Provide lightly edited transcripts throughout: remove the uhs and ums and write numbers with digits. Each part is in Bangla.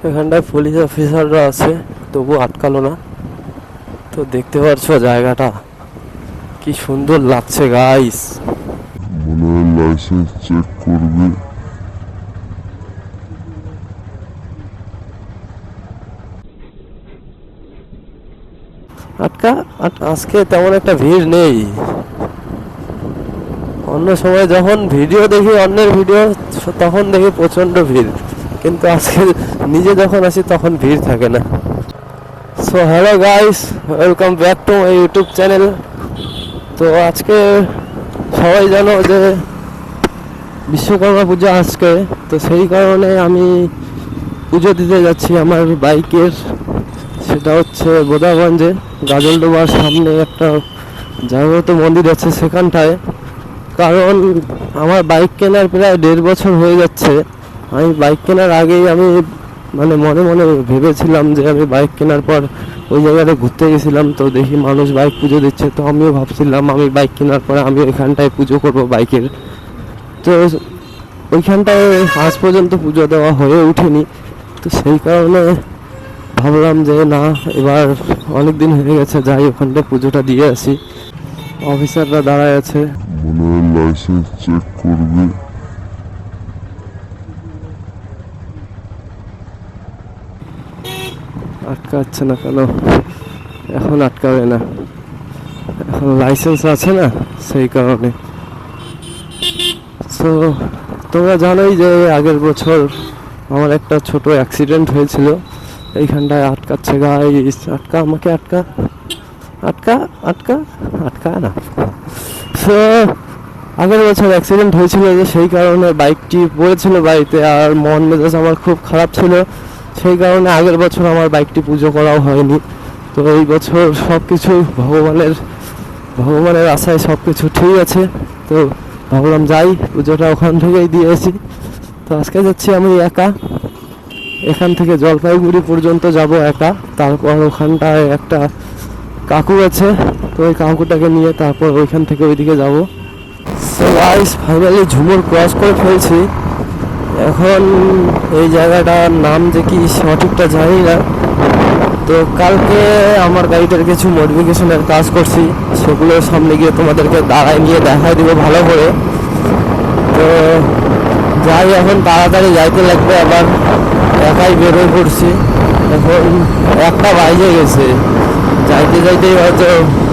এখানটায় পুলিশ অফিসাররা আছে, তবু আটকালো না। তো দেখতে পাচ্ছ জায়গাটা কি সুন্দর লাগছে গাইস। মনে হয় লাইসেন্স চেক করবে। আজকে তেমন একটা ভিড় নেই। অন্য সময় যখন ভিডিও দেখি, অন্যের ভিডিও, তখন দেখি প্রচন্ড ভিড়, কিন্তু আজকে নিজে যখন আসি তখন ভিড় থাকে না। So hello guys, welcome back to my YouTube channel. তো আজকে সবাই জানো যে বিশ্বকর্মা পুজো আজকে, তো সেই কারণে আমি পুজো দিতে যাচ্ছি আমার বাইকের। সেটা হচ্ছে বোদাগঞ্জে, গাজলডোবার সামনে একটা জাগ্রত মন্দির আছে সেখানটায়। কারণ আমার বাইক কেনার প্রায় 1.5 বছর হয়ে যাচ্ছে। আমি বাইক কেনার আগেই আমি মনে মনে ভেবেছিলাম যে আমি বাইক কেনার পর ওই জায়গাটা ঘুরতে গেছিলাম, তো দেখি মানুষ বাইক পুজো দিচ্ছে, তো আমিও ভাবছিলাম আমি বাইক কেনার পরে আমি ওইখানটায় পুজো করব বাইকের। তো ওইখানটায় আজ পর্যন্ত পুজো দেওয়া হয়ে ওঠেনি, তো সেই কারণে ভাবলাম যে না, এবার অনেক দিন হয়ে গেছে, যাই ওখানটায় পুজোটা দিয়ে আসি। অফিসাররা দাঁড়ায় আছে, মনে হয় লাইসেন্স চেক করবে। আটকাচ্ছে না কেন? এখন আটকাবে না, এখন লাইসেন্স আছে না, সেই কারণে। সো তোমরা জানোই যে আগের বছর আমার একটা ছোট অ্যাক্সিডেন্ট হয়েছিল। এইখানটায় আটকাচ্ছে গাইস, আটকা আমাকে, আটকা আটকা আটকা আটকা না। সো আগের বছর অ্যাক্সিডেন্ট হয়েছিল, যে সেই কারণে বাইকটি পড়েছিল বাড়িতে, আর মন মেজাজ আমার খুব খারাপ ছিল, সেই কারণে আগের বছর আমার বাইকটি পুজো করাও হয়নি। তো এই বছর সব কিছু ভগবানের আশায় সব কিছু ঠিক আছে। তো ভাবলাম যাই, পুজোটা ওখান থেকেই দিয়ে আসি। তো আজকে যাচ্ছি আমি একা, এখান থেকে জলপাইগুড়ি পর্যন্ত যাব একা। তারপর ওখানটায় একটা কাকু আছে, তো ওই কাকুটাকে নিয়ে তারপর ওইখান থেকে ওইদিকে যাব। সো গাইস, ফাইনালি ঝুমুর ক্রস করে ফেলছি। এখন এই জায়গাটার নাম যে কি সঠিকটা জানি না। তো কালকে আমার গাড়িটার কিছু মডিফিকেশনের কাজ করছি, সেগুলোর সামনে গিয়ে তোমাদেরকে দাঁড়ায় নিয়ে দেখায় দিব ভালো করে। তো যাই, এখন তাড়াতাড়ি যাইতে লাগবে, আবার একাই বেরোয় পড়ছি। এখন 1টা বাজে গেছে, যাইতে যাইতেই হয়তো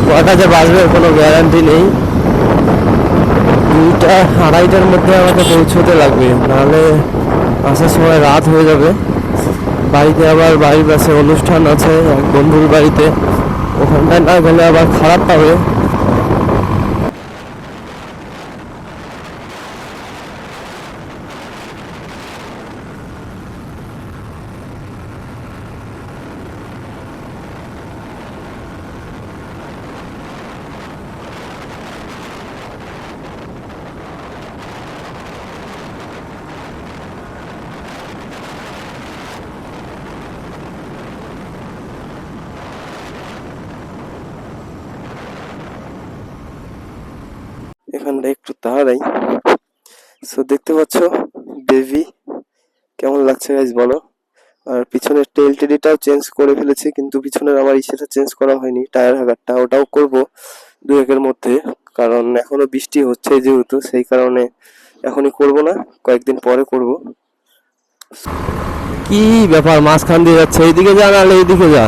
কটা যে বাজবে কোনো গ্যারান্টি নেই। 2টা 2:30টার মধ্যে আমাকে পৌঁছতে লাগবে, নাহলে আসার সময় রাত হয়ে যাবে। বাড়িতে আবার বাড়ির কাছে অনুষ্ঠান আছে এক বন্ধুর বাড়িতে, ওখানটায় না গেলে আবার খারাপ পাবে। এখানটা একটু তাড়াই। সো দেখতে পাচ্ছ বেবি, কেমন লাগছে গাইস বলো। আর পিছনের টেল টেডিটাও চেঞ্জ করে ফেলেছি, কিন্তু পিছনের আমার সেটা চেঞ্জ করা হয়নি, টায়ার হাগারটা ওটাও করব 2-1 মধ্যে। কারণ এখনো বৃষ্টি হচ্ছে যেহেতু, সেই কারণে এখনই করব না, কয়েকদিন পরে করব। কি ব্যাপার, মাঝখান দিয়ে যাচ্ছে, এইদিকে যা নাহলে এইদিকে যা।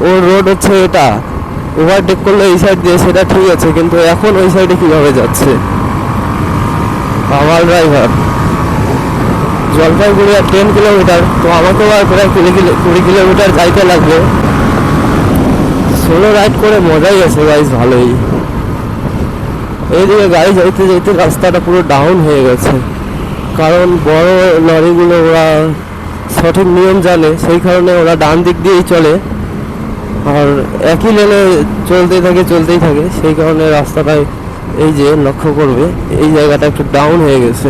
ওর রোড হচ্ছে এটা, ওভারটেক করলে এই সাইড দিয়ে সেটা ঠিক আছে, কিন্তু এখন ওই সাইডে কিভাবে যাচ্ছে আমার ড্রাইভার। জলপাইগুড়ি আর 10 কিলোমিটার, তো আমাকেও আর প্রায় 20 কিলোমিটার যাইতে লাগবে। সোলো রাইড করে মজাই আছে গাইস, ভালোই। এইদিকে গাড়ি যাইতে যাইতে রাস্তাটা পুরো ডাউন হয়ে গেছে, কারণ বড় লরিগুলো ওরা সঠিক নিয়ম জানে, সেই কারণে ওরা ডান দিক দিয়েই চলে, আর একই লেনে চলতেই থাকে, সেই কারণে রাস্তাটায় এই যে লক্ষ্য করবে এই জায়গাটা একটু ডাউন হয়ে গেছে।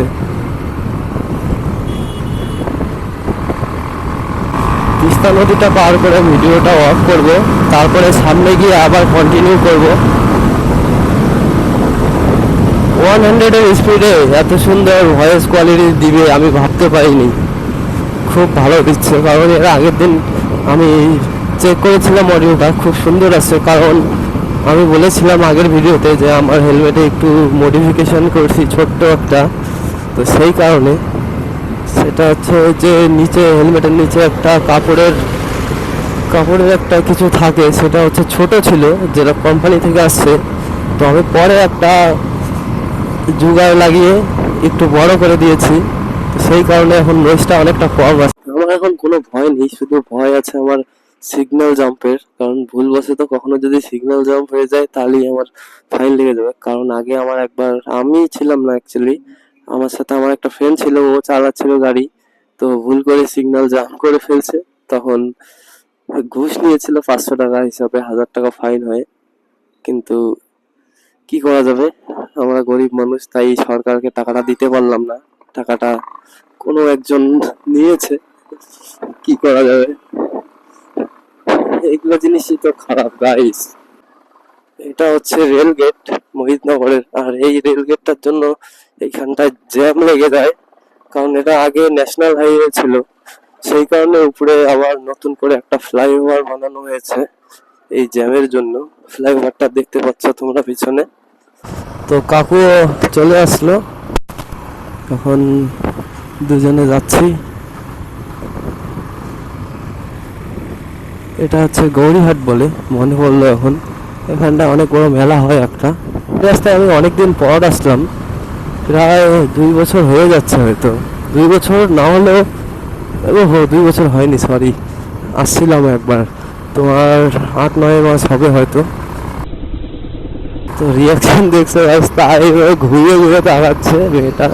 তিস্তা নদীটা পার করে ভিডিওটা অফ করব, তারপরে সামনে গিয়ে আবার কন্টিনিউ করব। 100-এর স্পিডে এত সুন্দর ভয়েস কোয়ালিটি দিবে আমি ভাবতে পারিনি, খুব ভালো দিচ্ছে, কারণ এর আগের দিন আমি চেক করেছিলাম অডিওটা, খুব সুন্দর আছে। কারণ আমি বলেছিলাম আগের ভিডিওতে যে আমার হেলমেটে একটু মডিফিকেশন করছি ছোট্ট একটা, তো সেই কারণে সেটা হচ্ছে যে নিচে হেলমেটের নিচে একটা কাপড়ের একটা কিছু থাকে, সেটা হচ্ছে ছোট ছিল যেটা কোম্পানি থেকে আসছে। তো আমি পরে একটা জুগাড় লাগিয়ে একটু বড় করে দিয়েছি, তো সেই কারণে এখন নয়েজটা অনেকটা কম আছে। আমার এখন কোনো ভয় নেই, শুধু ভয় আছে আমার সিগন্যাল জাম্পের। কারণ ভুলবশত কখনো যদি সিগন্যাল জাম্প হয়ে যায় তাহলেই আমার ফাইন লেগে যাবে। কারণ আগে আমার একবার, আমি ছিলাম না অ্যাকচুয়ালি, আমার সাথে আমার একটা ফ্রেন্ড ছিল, ও চালাচ্ছিল গাড়ি, তো ভুল করে সিগন্যাল জাম্প করে ফেলছে। তখন ঘুষ নিয়েছিল 500 টাকা হিসাবে, 1000 টাকা ফাইন হয়। কিন্তু কি করা যাবে, আমরা গরিব মানুষ, তাই সরকারকে টাকাটা দিতে পারলাম না। টাকাটা কোনো একজন নিয়েছে, কি করা যাবে। এগুলো জিনিসই তো খারাপ গাইস। এটা হচ্ছে রেল গেট মহিদনগরের, আর এই রেল গেটটার জন্য এইখানটায় জ্যাম লেগে যায়। কারণ এটা আগে ন্যাশনাল হাইওয়ে ছিল, সেই কারণে উপরে আবার নতুন করে একটা ফ্লাইওভার বানানো হয়েছে এই জ্যামের জন্য। ফ্লাইওভারটা দেখতে পাচ্ছ তোমরা পিছনে। তো কাকু চলে আসলো, এখন দুজনে যাচ্ছি। এটা হচ্ছে গৌরীহাট বলে মনে পড়লো এখন, এখানটা অনেক বড় মেলা হয় একটা। রাস্তায় আমি অনেকদিন পর আসলাম, প্রায় 2 বছর হয়ে যাচ্ছে হয়তো, 2 বছর না হলেও, 2 বছর হয়নি, সরি, আসছিলাম একবার, তোমার 8-9 মাস হবে হয়তো। তো রিয়াকশন দেখছো রাস্তা, এইভাবে ঘুরে ঘুরে তাকাচ্ছে মেয়েটা।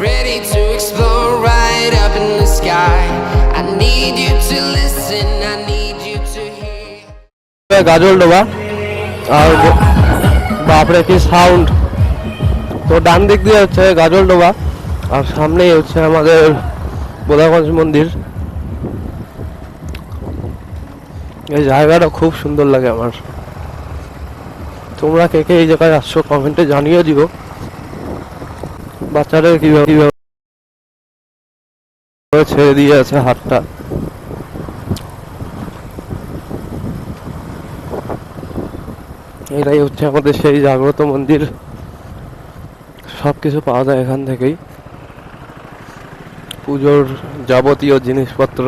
Ready to explore right up in the sky. I need you to listen, I need you to hear. গাজল ডোবা, আর বাপরে কি সাউন্ড। তো ডান দিক দিয়ে হচ্ছে গাজল ডোবা, আর সামনেই হচ্ছে আমাদের বোধাগঞ্জ মন্দির। এই জায়গাটা খুব সুন্দর লাগে আমার। তোমরা কে কে এই জায়গায় আসছো কমেন্টে জানিয়ে দিও। বাচ্চাদের কিভাবে ছেড়ে দিয়ে আছে হাতটা। এটাই হচ্ছে আমাদের সেই জাগ্রত মন্দির, সবকিছু পাওয়া যায় এখান থেকেই, পুজোর যাবতীয় জিনিসপত্র।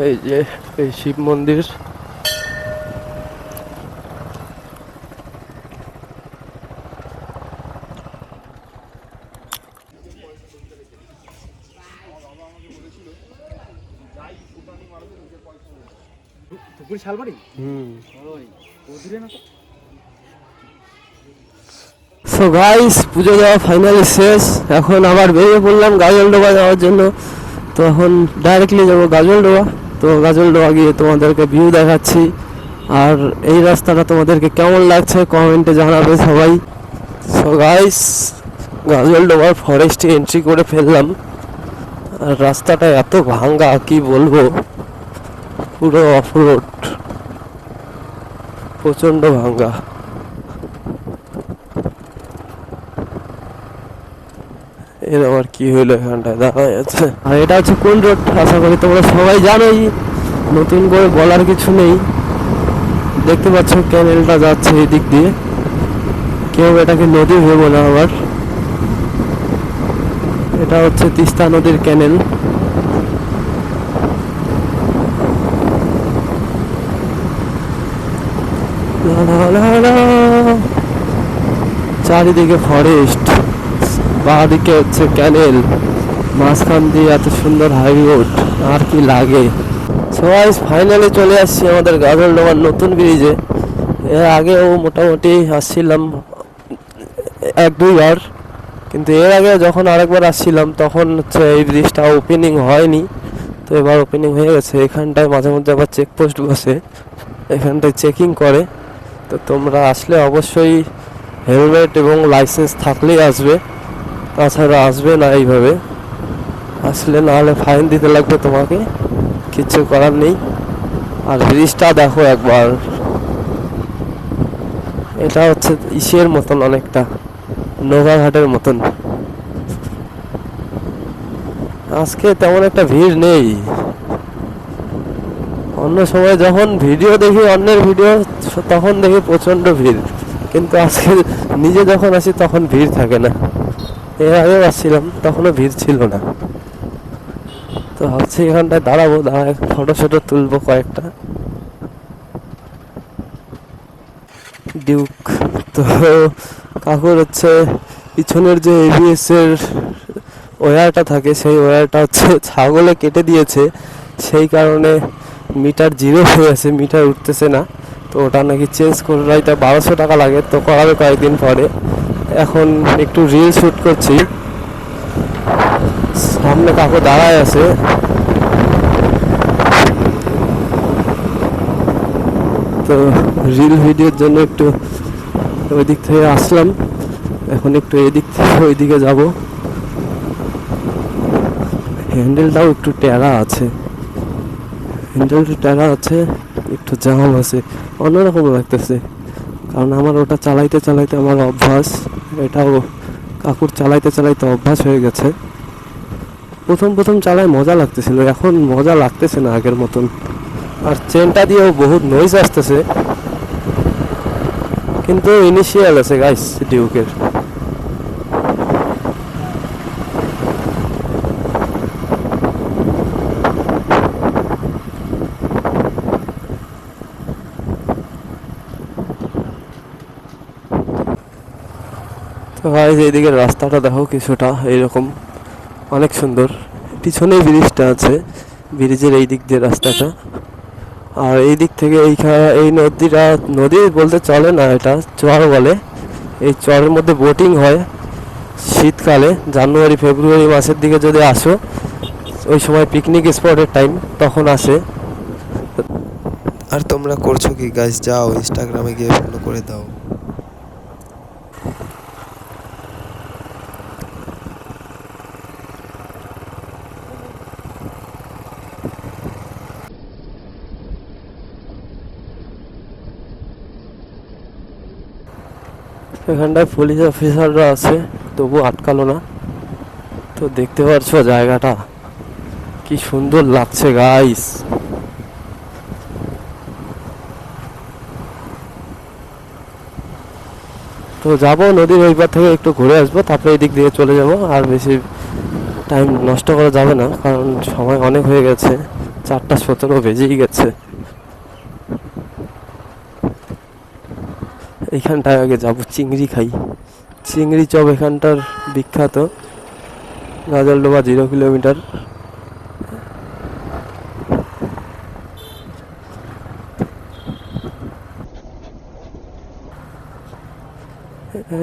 এই যে এই শিব মন্দির, সো গাইস পুজো দেওয়া ফাইনালি শেষ, এখন আবার বেরিয়ে পড়লাম গাজলডোবা যাওয়ার জন্য। তো এখন ডাইরেক্টলি যাবো গাজলডোবা। তো গাজলডোবা গিয়ে তোমাদেরকে ভিউ দেখাচ্ছি, আর এই রাস্তাটা তোমাদেরকে কেমন লাগছে কমেন্টে জানাবে সবাই। সো গাইস গাজলডোবার ফরেস্টে এন্ট্রি করে ফেললাম, আর রাস্তাটা এত ভাঙ্গা কি বলবো, পুরো অফ রোড, প্রচন্ড ভাঙ্গা। এর আবার কি হইলো এখানটায় দেখা যাচ্ছে। আর এটা হচ্ছে কোন রোড আশা করি তোমরা সবাই জানোই, নতুন করে বলার কিছু নেই। দেখতে পাচ্ছ ক্যানেলটা যাচ্ছে এই দিক দিয়ে, কেউ এটাকে নদী ভেবো না আবার, এটা হচ্ছে তিস্তা নদীর ক্যানেল। চারিদিকে ফরেস্ট, বাঁদিকে হচ্ছে ক্যানেল, মাঝখান দিয়ে এত সুন্দর হাই রোড, আর কি লাগে। সবাই ফাইনালি চলে আসছি আমাদের গাজলডোবার নতুন ব্রিজে। এর আগেও মোটামুটি আসছিলাম 1-2 বার, কিন্তু এর আগে যখন আরেকবার আসছিলাম তখন হচ্ছে এই ব্রিজটা ওপেনিং হয়নি, তো এবার ওপেনিং হয়ে গেছে। এখানটায় মাঝে মধ্যে আবার চেকপোস্ট বসে, এখানটায় চেকিং করে। তো তোমরা আসলে অবশ্যই হেলমেট এবং লাইসেন্স থাকলেই আসবে, তাছাড়া আসবে না এইভাবে। আসলে নাহলে ফাইন দিতে লাগবে তোমাকে, কিচ্ছু করার নেই। আর ব্রিজটা দেখো একবার, এটা হচ্ছে ইসের মতন, অনেকটা নৌকাঘাটের মতন। আজকে তেমন একটা ভিড় নেই। অন্য সময় যখন ভিডিও দেখি, অন্যের ভিডিও, তখন দেখি প্রচণ্ড ভিড়, কিন্তু আজকে নিজে যখন আসি তখন ভিড় থাকে না। এর আগেও আসছিলাম, তখনও ভিড় ছিল না। তো ভাবছি এখানটায় দাঁড়াবো, দাঁড়ায় ফটো শটো তুলবো কয়েকটা। ডিউক তো কাকুর হচ্ছে পিছনের যে এবিএস এর ওয়্যারটা থাকে, সেই ওয়্যারটা হচ্ছে ছাগলে কেটে দিয়েছে, সেই কারণে মিটার জিরো হয়ে আছে, মিটার উঠতেছে না। তো ওটা নাকি চেঞ্জ করাইতে 1200 টাকা লাগে, তো করাবে কয়েকদিন পরে। এখন একটু রিল শ্যুট করছি, সামনে কাকু দাঁড়ায় আছে। তো রিল ভিডিওর জন্য একটু ওই দিক থেকে আসলাম, এখন একটু এদিক থেকে ওইদিকে যাব। হ্যান্ডেলটাও একটু টেরা আছে, একটু জাম আছে, অন্যরকম লাগতেছে। কারণ আমার ওটা চালাইতে চালাইতে আমার অভ্যাস, এটাও কাকুর চালাইতে চালাইতে অভ্যাস হয়ে গেছে। প্রথম প্রথম চালায় মজা লাগতেছিল, এখন মজা লাগতেছে না আগের মতন। আর চেনটা দিয়েও বহুত নয়েজ আসতেছে, কিন্তু ইনিশিয়াল আছে গাইস ডিউকের। তো গাইস এইদিকে রাস্তাটা দেখো, কিছুটা এইরকম, অনেক সুন্দর। পিছনেই ব্রিজটা আছে, ব্রিজের এই দিক দিয়ে রাস্তাটা। আর এই দিক থেকে এই নদীটা, নদী বলতে চলে না, এটা চর বলে। এই চরের মধ্যে বোটিং হয় শীতকালে, জানুয়ারি ফেব্রুয়ারি মাসের দিকে যদি আসো, ওই সময় পিকনিক স্পটের টাইম, তখন আসে। আর তোমরা করছো কি গাইস? যাও ইনস্টাগ্রামে গিয়ে ফলো করে দাও। এখানটায় পুলিশ অফিসাররা আছে, তবু আটকালো না। তো দেখতে পাচ্ছো জায়গাটা কি সুন্দর লাগছে গাইস। তো যাবো নদীর ওই পার থেকে একটু ঘুরে আসবো, তারপরে এই দিক দিয়ে চলে যাব। আর বেশি টাইম নষ্ট করা যাবে না, কারণ সময় অনেক হয়ে গেছে, 4:17 বেজেই গেছে। এইখানটায় আগে যাব, চিংড়ি খাই। চিংড়ি চপ এখানটার বিখ্যাত, গাজলডোবা 0 কিলোমিটার।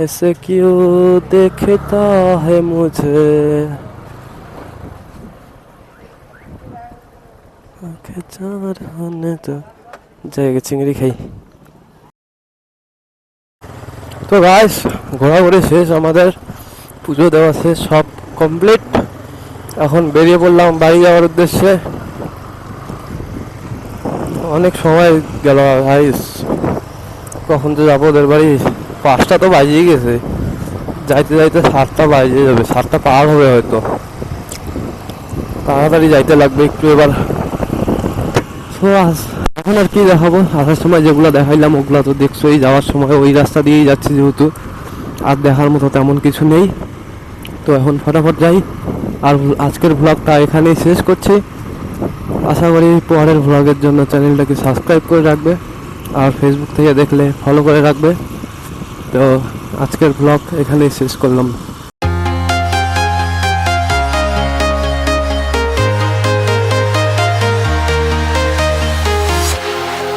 ऐसे क्यों देखता है मुझे, आंखें चार होने दो। জায়গা চিংড়ি খাই। তো গাইস ঘোরাঘুরি শেষ, আমাদের পুজো দেওয়া শেষ, সব কমপ্লিট। এখন বেরিয়ে পড়লাম বাড়ি যাওয়ার উদ্দেশ্যে। অনেক সময় গেল গাইস, কখন তো যাবো ওদের বাড়ি? 5টা তো বাজিয়ে গেছে, যাইতে যাইতে 7টা বাজিয়ে যাবে, 7টা পার হবে হয়তো। তাড়াতাড়ি যাইতে লাগবে একটু এবার। তো এখন আর কি দেখাবো, আসার সময় যেগুলো দেখাইলাম ওগুলো তো দেখছোই, যাওয়ার সময় ওই রাস্তা দিয়েই যাচ্ছি যেহেতু, আর দেখার মতো তেমন কিছু নেই। তো এখন ফটাফট যাই, আর আজকের ভ্লগটা এখানেই শেষ করছি। আশা করি পরের ভ্লগের জন্য চ্যানেলটাকে সাবস্ক্রাইব করে রাখবে, আর ফেসবুক থেকে দেখলে ফলো করে রাখবে। তো আজকের ব্লগ এখানেই শেষ করলাম।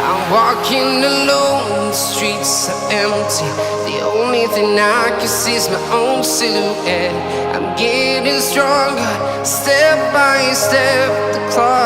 I'm walking alone, the streets are empty. The only thing I can see is my own silhouette. I'm getting stronger, step by step. The clock